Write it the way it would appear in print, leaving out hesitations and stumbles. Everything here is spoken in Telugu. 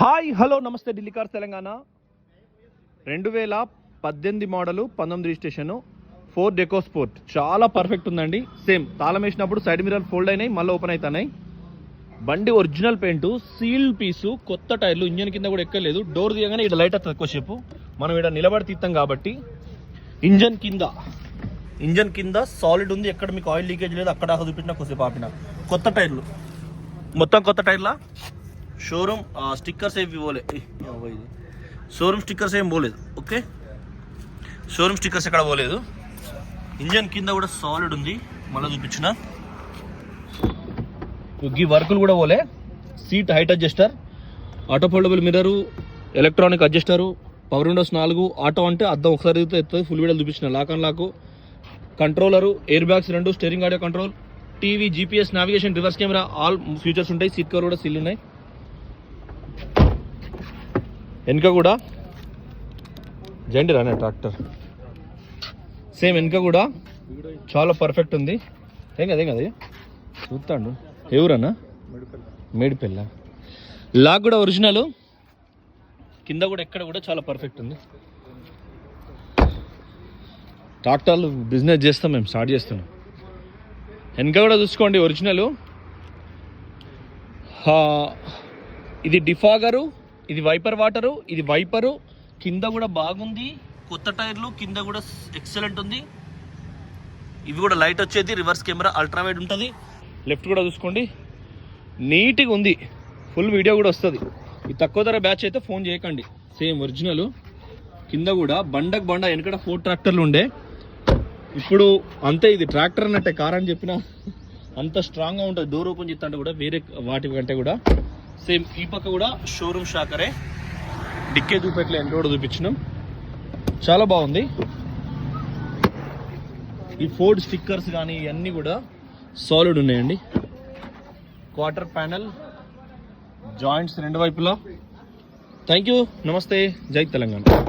హాయ్ హలో నమస్తే Delhi cars Telangana 2018 model 19 registration Ford EcoSport చాలా పర్ఫెక్ట్ ఉందండి. సేమ్ తాళం వేసినప్పుడు సైడ్ మిర్రర్ ఫోల్డ్ అయినాయి, మళ్ళీ ఓపెన్ అవుతున్నాయి. బండి ఒరిజినల్ పెయింట్, సీల్ పీసు, కొత్త టైర్లు, ఇంజన్ కింద కూడా ఎక్కలేదు. డోర్ తీయగానే ఇక్కడ లైట్ వస్తుంది ఎక్కువసేపు, మనం ఇక్కడ నిలబడి తీస్తాం కాబట్టి. ఇంజన్ కింద సాలిడ్ ఉంది, ఎక్కడ మీకు ఆయిల్ లీకేజ్ లేదు. అక్కడ చూపించిన కొద్దిసేపు ఆపిన కొత్త టైర్లు, మొత్తం కొత్త టైర్లా. షోరూమ్ స్టిక్కర్స్ ఏమి పోలే, షోరూమ్ స్టిక్కర్స్ ఏం పోలేదు. ఓకే, షోరూమ్ స్టిక్కర్స్ ఎక్కడ పోలేదు. ఇంజన్ కింద కూడా సాలిడ్ ఉంది, మళ్ళీ చూపించిన. ఈ వర్కులు కూడా పోలే. Seat height adjuster, auto foldable mirror, electronic adjuster, power windows 4, auto అంటే అద్దం ఒకసారి ఎత్తుంది. ఫుల్ వీడియో చూపించిన. Lock and lock, controller, air bags 2, steering audio control, TV, GPS, navigation, reverse camera, all features ఉంటాయి. సీట్ కవర్ కూడా సీల్ ఉన్నాయి. వెనుక కూడా జెండర్ అనే ట్రాక్టర్ సేమ్, వెనుక కూడా చాలా పర్ఫెక్ట్ ఉంది. ఏం కదా చూస్తాడు. ఎవరన్నా మేడిపల్ల. లాక్ కూడా ఒరిజినల్, కింద కూడా ఎక్కడ కూడా చాలా పర్ఫెక్ట్ ఉంది. ట్రాక్టర్లు బిజినెస్ చేస్తాం మేము, స్టార్ట్ చేస్తున్నాం. వెనుక కూడా చూసుకోండి ఒరిజినల్. ఇది డిఫాగరు, ఇది వైపర్ వాటరు, ఇది వైపరు. కింద కూడా బాగుంది, కొత్త టైర్లు, కింద కూడా ఎక్సలెంట్ ఉంది. ఇవి కూడా లైట్ వచ్చేది, రివర్స్ కెమెరా, అల్ట్రా వైడ్ ఉంటుంది. లెఫ్ట్ కూడా చూసుకోండి, నీట్గా ఉంది. ఫుల్ వీడియో కూడా వస్తుంది. ఈ తక్కువ ధర బ్యాచ్ అయితే ఫోన్ చేయకండి. Same original. కింద కూడా బండకు బండ, వెనకడ 4 ట్రాక్టర్లు ఉండే, ఇప్పుడు అంతే. ఇది ట్రాక్టర్ అన్నట్టే, కార్ అని చెప్పిన అంత స్ట్రాంగ్గా ఉంటుంది. డోర్ ఓపెన్ చేస్తుంటే కూడా వేరే వాటి కంటే కూడా. సేమ్ ఈ పక్క కూడా షోరూమ్ షాకరే. డిక్కే చూపెట్లే, ఎంత కూడా చూపించినాం. చాలా బాగుంది. ఈ ఫోర్డ్ స్టిక్కర్స్ కానీ ఇవన్నీ కూడా సాలిడ్ ఉన్నాయండి. క్వార్టర్ ప్యానల్, జాయింట్స్ 2 వైపులా. థ్యాంక్ యూ, నమస్తే, జై తెలంగాణ.